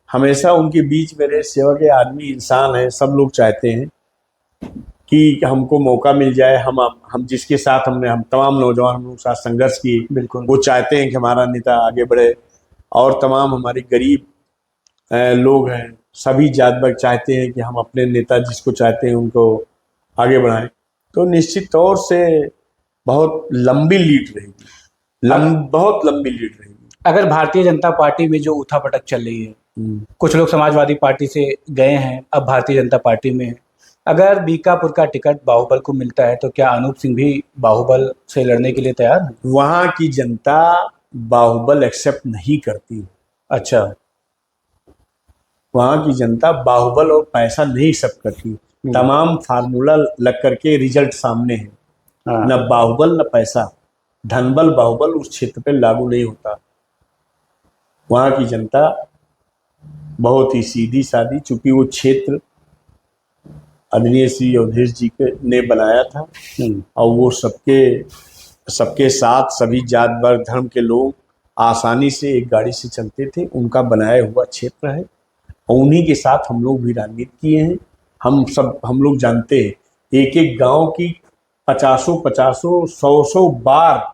Speaker 2: हमेशा उनके बीच में रहे, सेवा के आदमी इंसान है, सब लोग चाहते हैं कि हमको मौका मिल जाए। हम जिसके साथ हम तमाम नौजवान हम लोग साथ संघर्ष किए,
Speaker 1: बिल्कुल,
Speaker 2: वो चाहते हैं कि हमारा नेता आगे बढ़े। और तमाम हमारे गरीब लोग हैं, सभी जात वर्ग चाहते हैं कि हम अपने नेता जिसको चाहते हैं उनको आगे बढ़ाएं। तो निश्चित तौर से बहुत लंबी लीड रहेगी, बहुत लंबी लीड रहेगी।
Speaker 1: अगर भारतीय जनता पार्टी में जो उठापटक चल रही है, कुछ लोग समाजवादी पार्टी से गए हैं, अब भारतीय जनता पार्टी में है। अगर बीकापुर का टिकट बाहुबल को मिलता है तो क्या अनूप सिंह भी बाहुबल से लड़ने के लिए तैयार है?
Speaker 2: वहां की जनता बाहुबल एक्सेप्ट नहीं करती।
Speaker 1: अच्छा।
Speaker 2: वहां की जनता बाहुबल और पैसा नहीं एक्सेप्ट करती। तमाम फार्मूला लग करके रिजल्ट सामने है।
Speaker 1: हाँ।
Speaker 2: न बाहुबल न पैसा, धनबल बाहुबल उस क्षेत्र पे लागू नहीं होता। वहां की जनता बहुत ही सीधी सादी, चूंकि वो क्षेत्र आदरणीय श्री अवधेश जी के ने बनाया था और वो सबके साथ सभी जात वर्ग धर्म के लोग आसानी से एक गाड़ी से चलते थे। उनका बनाया हुआ क्षेत्र है और उन्हीं के साथ हम लोग भी राजनीति किए हैं। हम लोग जानते हैं, एक एक गांव की 50-100 बार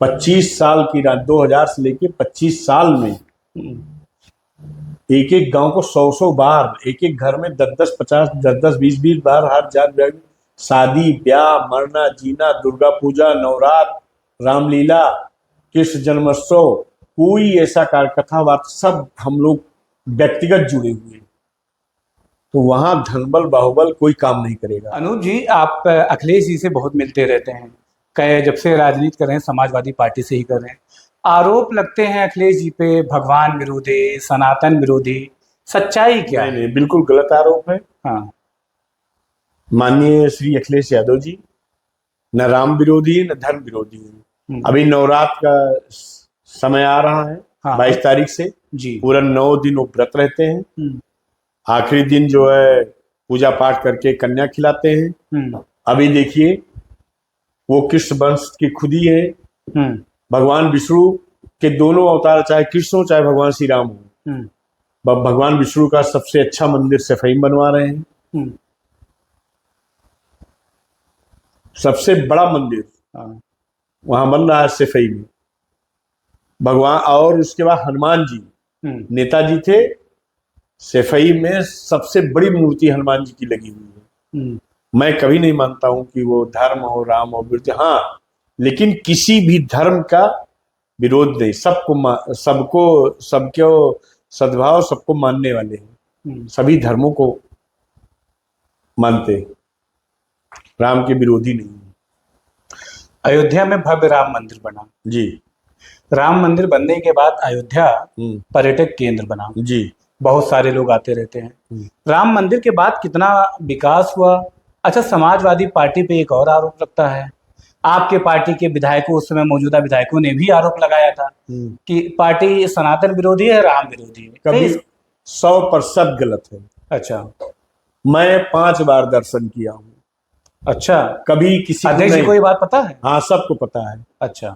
Speaker 2: 25 साल की 2000 से लेके 25 साल में एक एक गांव को 100 बार, एक एक घर में 10-20 बार हर जात वर्ग शादी ब्याह, मरना जीना, दुर्गा पूजा, नवरात्र, रामलीला, कृष्ण जन्मोत्सव, कोई ऐसा कथा वार्ता सब हम लोग व्यक्तिगत जुड़े हुए हैं। तो वहां धनबल बाहुबल कोई काम नहीं करेगा।
Speaker 1: अनूप जी, आप अखिलेश जी से बहुत मिलते रहते हैं, कहे जब से राजनीति कर रहे हैं समाजवादी पार्टी से ही कर रहे हैं। आरोप लगते हैं अखिलेश जी पे भगवान विरोधी, सनातन विरोधी, सच्चाई क्या है?
Speaker 2: नहीं, बिल्कुल गलत आरोप है।
Speaker 1: हाँ।
Speaker 2: माननीय श्री अखिलेश यादव जी न राम विरोधी है न धर्म विरोधी है। अभी नवरात्र का समय आ रहा है।
Speaker 1: हाँ।
Speaker 2: 22 तारीख से
Speaker 1: जी।
Speaker 2: पूरा 9 दिन वो व्रत रहते हैं। आखिरी दिन जो है पूजा पाठ करके कन्या खिलाते हैं। अभी देखिए, वो कृष्ण वंश की खुदी है। भगवान विष्णु के दोनों अवतार, चाहे कृष्ण हो चाहे भगवान श्री राम हो, भगवान विष्णु का सबसे अच्छा मंदिर सफाई बनवा रहे हैं। सबसे बड़ा मंदिर वहां बन रहा है सफाई में भगवान। और उसके बाद हनुमान जी नेताजी थे, सफाई में सबसे बड़ी मूर्ति हनुमान जी की लगी हुई है। मैं कभी नहीं मानता हूं कि वो धर्म हो, राम हो, विरोध, हाँ, लेकिन किसी भी धर्म का विरोध नहीं। सबको सद्भाव, सबको मानने वाले हैं, सभी धर्मों को मानते हैं, राम के विरोधी नहीं है।
Speaker 1: अयोध्या में भव्य राम मंदिर बना
Speaker 2: जी।
Speaker 1: राम मंदिर बनने के बाद अयोध्या पर्यटक केंद्र बना
Speaker 2: जी।
Speaker 1: बहुत सारे लोग आते रहते हैं। राम मंदिर के बाद कितना विकास हुआ? अच्छा, समाजवादी पार्टी पे एक और आरोप लगता है। आपके पार्टी के विधायकों, उस समय मौजूदा विधायकों ने भी आरोप लगाया था कि पार्टी सनातन विरोधी है, राम विरोधी है।
Speaker 2: कभी 100% गलत है।
Speaker 1: अच्छा।
Speaker 2: मैं 5 बार दर्शन किया हूँ।
Speaker 1: अच्छा।
Speaker 2: कभी किसी
Speaker 1: अध्यक्ष जी को ये बात पता है?
Speaker 2: हाँ, सबको पता है।
Speaker 1: अच्छा।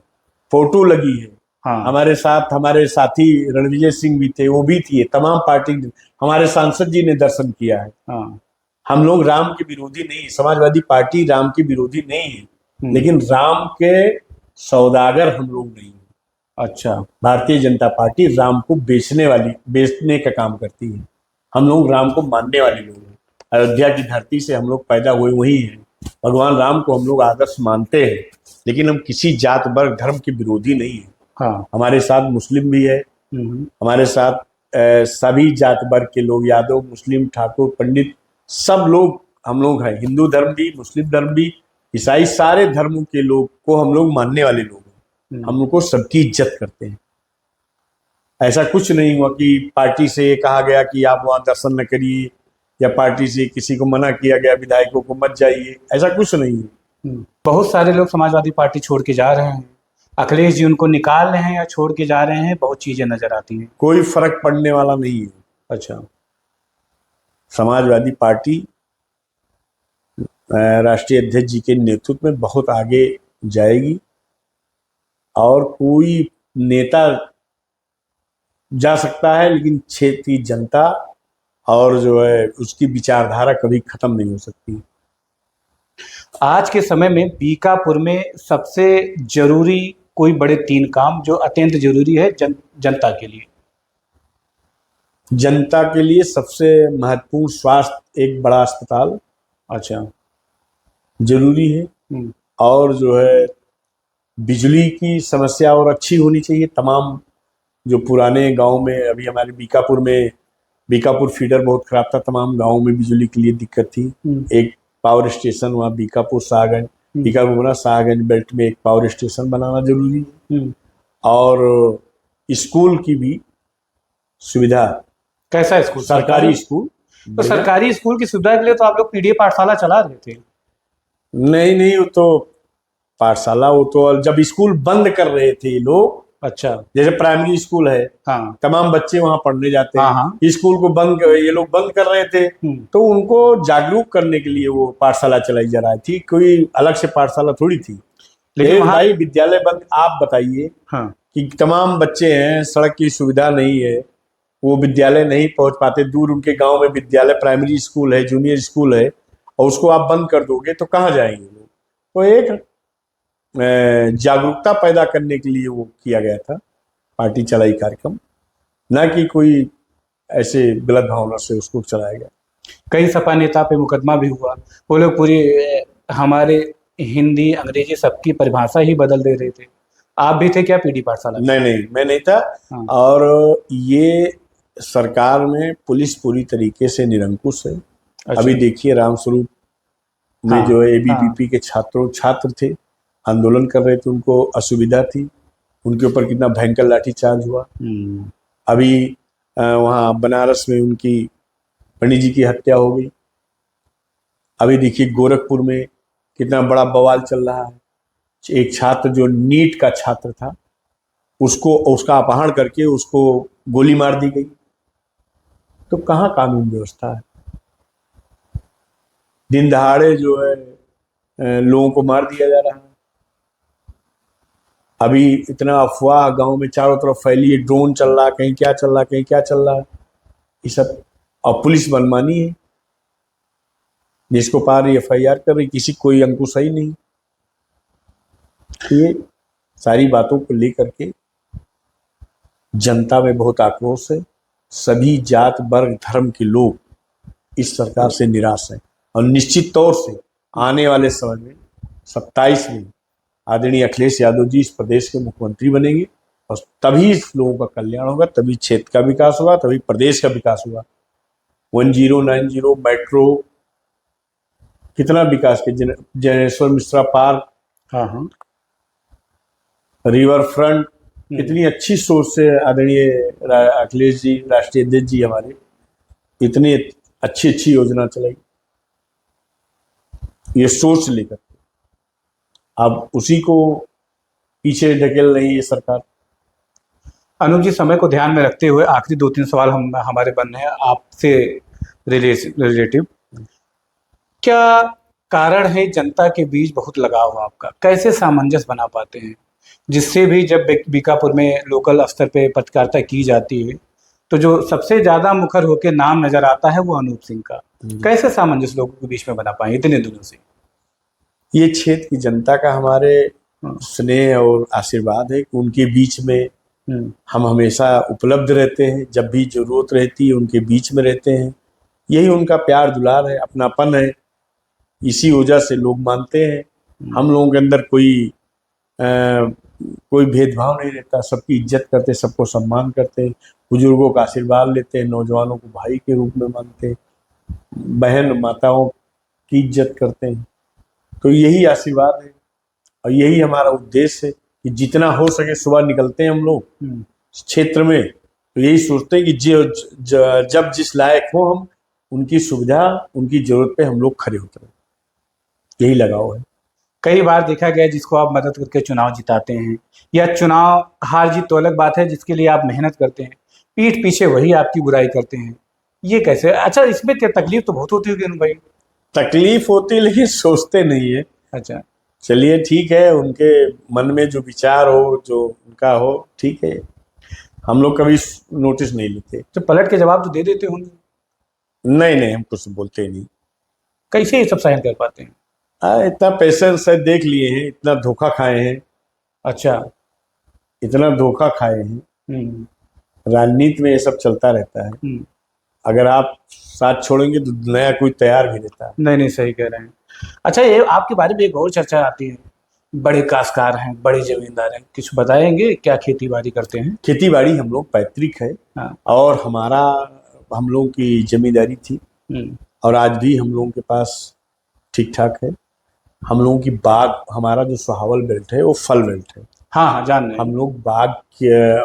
Speaker 2: फोटो लगी है।
Speaker 1: हाँ।
Speaker 2: हमारे साथ हमारे साथी रणविजय सिंह भी थे, वो भी थी, तमाम पार्टी, हमारे सांसद जी ने दर्शन किया है।
Speaker 1: हाँ।
Speaker 2: हम लोग राम के विरोधी नहीं, समाजवादी पार्टी राम की विरोधी नहीं है, लेकिन राम के सौदागर हम लोग नहीं है।
Speaker 1: अच्छा।
Speaker 2: भारतीय जनता पार्टी राम को बेचने का काम करती है। हम लोग राम को मानने वाले लोग हैं। अयोध्या की धरती से हम लोग पैदा हुए वही हैं। भगवान राम को हम लोग आदर्श मानते हैं, लेकिन हम किसी जात वर्ग धर्म के विरोधी नहीं है।
Speaker 1: हाँ।
Speaker 2: हमारे साथ मुस्लिम भी है, हमारे साथ सभी जात वर्ग के लोग, यादव, मुस्लिम, ठाकुर, पंडित, सब लोग हम लोग हैं। हिंदू धर्म भी, मुस्लिम धर्म भी, ईसाई, सारे धर्मों के लोग को हम लोग मानने वाले लोग हैं। हम लोग को सबकी इज्जत करते हैं। ऐसा कुछ नहीं हुआ कि पार्टी से कहा गया कि आप वहां दर्शन न करिए, या पार्टी से किसी को मना किया गया विधायकों को मत जाइए, ऐसा कुछ नहीं है।
Speaker 1: बहुत सारे लोग समाजवादी पार्टी छोड़ के जा रहे हैं। अखिलेश जी उनको निकाल रहे हैं या छोड़ के जा रहे हैं, बहुत चीजें नजर आती हैं।
Speaker 2: कोई फर्क पड़ने वाला नहीं है।
Speaker 1: अच्छा।
Speaker 2: समाजवादी पार्टी राष्ट्रीय अध्यक्ष जी के नेतृत्व में बहुत आगे जाएगी और कोई नेता जा सकता है, लेकिन क्षेत्र की जनता और जो है उसकी विचारधारा कभी खत्म नहीं हो सकती।
Speaker 1: आज के समय में बीकापुर में सबसे जरूरी कोई बड़े 3 काम जो अत्यंत जरूरी है जनता के लिए?
Speaker 2: जनता के लिए सबसे महत्वपूर्ण स्वास्थ्य, एक बड़ा अस्पताल
Speaker 1: अच्छा
Speaker 2: जरूरी है, और जो है बिजली की समस्या और अच्छी होनी चाहिए। तमाम जो पुराने गांव में, अभी हमारे बीकापुर फीडर बहुत खराब था, तमाम गांव में बिजली के लिए दिक्कत थी। एक पावर स्टेशन वहाँ बीकापुर शाहगंज, बीकापुर बना शाहगंज बेल्ट में एक पावर स्टेशन बनाना जरूरी है। और स्कूल की भी सुविधा,
Speaker 1: कैसा स्कूल?
Speaker 2: सरकारी स्कूल।
Speaker 1: तो सरकारी स्कूल की सुविधा के लिए तो आप लोग पीडीए पाठशाला चला रहे थे।
Speaker 2: नहीं, वो तो पाठशाला, वो तो जब स्कूल बंद कर रहे थे लोग,
Speaker 1: अच्छा,
Speaker 2: जैसे प्राइमरी स्कूल है,
Speaker 1: हाँ,
Speaker 2: तमाम बच्चे वहां पढ़ने जाते हैं,
Speaker 1: हाँ,
Speaker 2: स्कूल को ये लोग बंद कर रहे थे, तो उनको जागरूक करने के लिए वो पाठशाला चलाई जा रही थी, कोई अलग से पाठशाला थोड़ी थी। लेकिन भाई विद्यालय बंद, आप बताइए, हाँ, कि तमाम बच्चे हैं, सड़क की सुविधा नहीं है, वो विद्यालय नहीं पहुंच पाते, दूर उनके गांव में विद्यालय, प्राइमरी स्कूल है, जूनियर स्कूल है, और उसको आप बंद कर दोगे तो कहाँ जाएंगे लोग। तो एक जागरूकता पैदा करने के लिए वो किया गया था, पार्टी चलाई कार्यक्रम, ना कि कोई ऐसे गलत भावना से उसको चलाया गया।
Speaker 1: कई सपा नेता पे मुकदमा भी हुआ, वो लोग पूरी हमारे हिंदी अंग्रेजी सबकी परिभाषा ही बदल दे रहे थे। आप भी थे क्या पीडी पाठशाला?
Speaker 2: नहीं, मैं नहीं था। हाँ। और ये सरकार में पुलिस पूरी तरीके से निरंकुश है। अच्छा। अभी देखिए रामस्वरूप में, हाँ, जो है एबीवीपी, हाँ, के छात्र थे, आंदोलन कर रहे थे, उनको असुविधा थी, उनके ऊपर कितना भयंकर लाठीचार्ज हुआ। अभी वहाँ बनारस में उनकी पंडित जी की हत्या हो गई। अभी देखिए गोरखपुर में कितना बड़ा बवाल चल रहा है, एक छात्र जो नीट का छात्र था, उसका अपहरण करके उसको गोली मार दी गई। तो कहाँ कानून व्यवस्था है? दिन दहाड़े जो है लोगों को मार दिया जा रहा है। अभी इतना अफवाह गांव में चारों तरफ फैली है, ड्रोन चल रहा, कहीं क्या चल रहा, कहीं क्या चल रहा है, ये सब। और पुलिस मनमानी है, जिसको पार एफआईआर कर रही, किसी कोई अंकुश ही नहीं। ये सारी बातों को लेकर के जनता में बहुत आक्रोश है। सभी जात वर्ग धर्म के लोग इस सरकार से निराश हैं, और निश्चित तौर से आने वाले समय में 27 में आदरणीय अखिलेश यादव जी इस प्रदेश के मुख्यमंत्री बनेंगे, और तभी इस लोगों का कल्याण होगा, तभी क्षेत्र का विकास होगा, तभी प्रदेश का विकास होगा। 1090 मेट्रो, कितना विकास के, जनेश्वर मिश्रा पार्क, हाँ हाँ, रिवर फ्रंट, कितनी अच्छी सोच से आदरणीय अखिलेश जी, राष्ट्रीय अध्यक्ष जी हमारे, इतनी अच्छी योजना चलाई, ये सोच लेकर। अब उसी को पीछे ढकेल रही है सरकार।
Speaker 1: अनूप जी, समय को ध्यान में रखते हुए आखिरी 2-3 सवाल हमारे बनने हैं आपसे रिलेटिव। क्या कारण है जनता के बीच बहुत लगाव है आपका? कैसे सामंजस्य बना पाते हैं, जिससे भी जब बीकापुर में लोकल स्तर पे पत्रकारिता की जाती है तो जो सबसे ज्यादा मुखर होकर नाम नजर आता है वो अनूप सिंह का? कैसे सामंजस्य लोगों के बीच में बना पाए इतने दिनों से?
Speaker 2: ये क्षेत्र की जनता का हमारे स्नेह और आशीर्वाद है कि उनके बीच में हम हमेशा उपलब्ध रहते हैं, जब भी जरूरत रहती है उनके बीच में रहते हैं। यही उनका प्यार दुलार है, अपनापन है, इसी वजह से लोग मानते हैं। हम लोगों के अंदर कोई भेदभाव नहीं रहता, सबकी इज्जत करते, सबको सम्मान करते, बुजुर्गों का आशीर्वाद लेते हैं, नौजवानों को भाई के रूप में मानते हैं, बहन माताओं की इज्जत करते हैं। तो यही आशीर्वाद है और यही हमारा उद्देश्य है कि जितना हो सके सुबह निकलते हैं हम लोग क्षेत्र में, तो यही सोचते हैं कि जब जिस लायक हो हम, उनकी सुविधा, उनकी जरूरत पे हम लोग खड़े होते हैं, यही लगाव है।
Speaker 1: कई बार देखा गया जिसको आप मदद करके चुनाव जिताते हैं, या चुनाव हार जीत तो अलग बात है, जिसके लिए आप मेहनत करते हैं, पीठ पीछे वही आपकी बुराई करते हैं, ये कैसे? अच्छा, इसमें क्या तकलीफ तो बहुत होती होगी अनु भाई?
Speaker 2: तकलीफ होती, लेकिन सोचते नहीं है।
Speaker 1: अच्छा,
Speaker 2: चलिए ठीक है, उनके मन में जो विचार हो, जो उनका हो, ठीक है, हम लोग कभी नोटिस नहीं लेते।
Speaker 1: तो पलट के जवाब तो दे देते होंगे?
Speaker 2: नहीं, हम कुछ बोलते नहीं।
Speaker 1: कैसे ये सब सहन कर पाते हैं?
Speaker 2: इतना पेशेंस है, देख लिए हैं, इतना धोखा खाए हैं।
Speaker 1: अच्छा,
Speaker 2: इतना धोखा खाए हैं। राजनीति में ये सब चलता रहता है। अगर आप साथ छोड़ेंगे तो नया कोई तैयार भी रहता है।
Speaker 1: नहीं, सही कह रहे हैं। अच्छा, ये आपके बारे में एक और चर्चा आती है बड़े काश्तकार हैं, बड़े जमींदार हैं, कुछ बताएंगे क्या खेती बाड़ी करते हैं?
Speaker 2: खेती बाड़ी हम लोग पैतृक है,
Speaker 1: हाँ।
Speaker 2: और हम लोगों की जमींदारी थी, और आज भी हम लोगों के पास ठीक ठाक है। हम लोगों की बाग, हमारा जो सुहावल बेल्ट है वो फल बेल्ट है।
Speaker 1: हाँ हाँ, जान रहे हैं।
Speaker 2: हम लोग बाग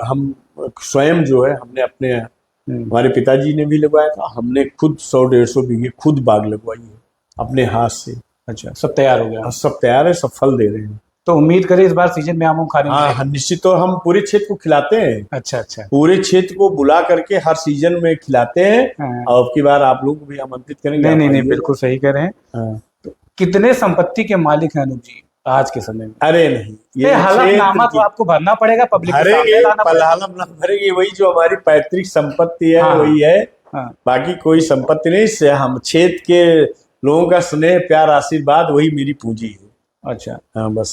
Speaker 2: हम स्वयं जो है हमने अपने, हमारे पिताजी ने भी लगवाया था, हमने खुद 100-150 बीघे खुद बाग लगवाई है अपने हाथ से।
Speaker 1: अच्छा, सब तैयार हो गया?
Speaker 2: और सब तैयार है, सब फल दे रहे हैं।
Speaker 1: तो उम्मीद करें इस बार सीजन में आम खाने
Speaker 2: हाँ हाँ, निश्चित तौर हम पूरे क्षेत्र को खिलाते हैं।
Speaker 1: अच्छा अच्छा।
Speaker 2: पूरे क्षेत्र को बुला करके हर सीजन में खिलाते हैं।
Speaker 1: हाँ।
Speaker 2: और अब की बार आप लोग को भी आमंत्रित करेंगे।
Speaker 1: नहीं
Speaker 2: आप
Speaker 1: नहीं नहीं,
Speaker 2: आइएगा।
Speaker 1: बिल्कुल सही कह रहे हैं।
Speaker 2: हाँ।
Speaker 1: तो कितने संपत्ति के मालिक हैं अनूप जी आज के समय में?
Speaker 2: अरे नहीं,
Speaker 1: ये हलफनामा तो आपको भरना पड़ेगा, पब्लिक के सामने लाना पड़ेगा।
Speaker 2: भरेंगे, वही जो हमारी पैतृक संपत्ति है।
Speaker 1: हाँ,
Speaker 2: वही है।
Speaker 1: हाँ।
Speaker 2: बाकी कोई संपत्ति नहीं, से हम क्षेत्र के लोगों का स्नेह प्यार आशीर्वाद वही मेरी पूंजी है।
Speaker 1: अच्छा।
Speaker 2: हाँ बस।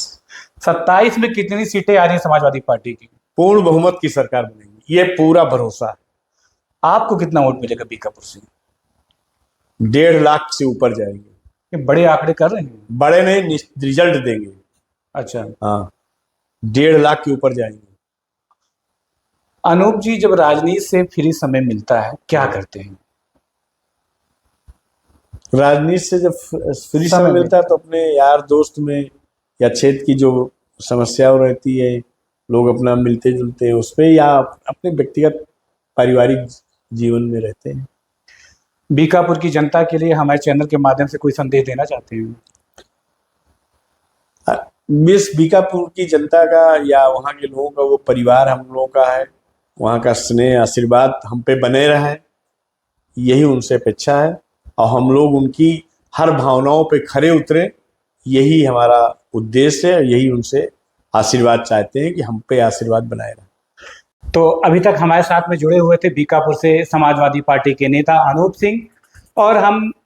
Speaker 1: 27 में कितनी सीटें आ रही हैं समाजवादी पार्टी की?
Speaker 2: पूर्ण बहुमत की सरकार बनेगी, ये पूरा भरोसा है।
Speaker 1: आपको कितना वोट मिलेगा बीकापुर से?
Speaker 2: 1.5 लाख से ऊपर जाएंगे।
Speaker 1: ये बड़े आंकड़े कर रहे हैं।
Speaker 2: बड़े नहीं, रिजल्ट देंगे।
Speaker 1: अच्छा।
Speaker 2: हाँ, 1.5 लाख के ऊपर जाएंगे।
Speaker 1: अनूप जी, जब राजनीति से फ्री समय मिलता है क्या करते हैं?
Speaker 2: राजनीति से जब फ्री समय मिलता है तो अपने यार दोस्त में या क्षेत्र की जो समस्याएं रहती है, लोग अपना मिलते जुलते हैं उस पे, या अपने व्यक्तिगत पारिवारिक जीवन में रहते हैं।
Speaker 1: बीकापुर की जनता के लिए हमारे चैनल के माध्यम से कोई संदेश देना चाहते हैं?
Speaker 2: मिस बीकापुर की जनता का या वहाँ के लोगों का वो परिवार हम लोगों का है, वहाँ का स्नेह आशीर्वाद हम पे बने रहे, यही उनसे अपेक्षा है। और हम लोग उनकी हर भावनाओं पे खरे उतरे, यही हमारा उद्देश्य है। यही उनसे आशीर्वाद चाहते हैं कि हम पे आशीर्वाद बनाए रहे।
Speaker 1: तो अभी तक हमारे साथ में जुड़े हुए थे बीकापुर से समाजवादी पार्टी के नेता अनूप सिंह, और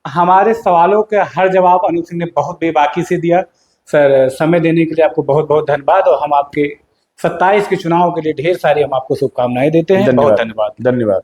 Speaker 1: हमारे सवालों के हर जवाब अनूप सिंह ने बहुत बेबाकी से दिया। सर, समय देने के लिए आपको बहुत बहुत धन्यवाद, और हम आपके 27 के चुनाव के लिए ढेर सारी हम आपको शुभकामनाएं देते हैं। बहुत धन्यवाद।
Speaker 2: धन्यवाद।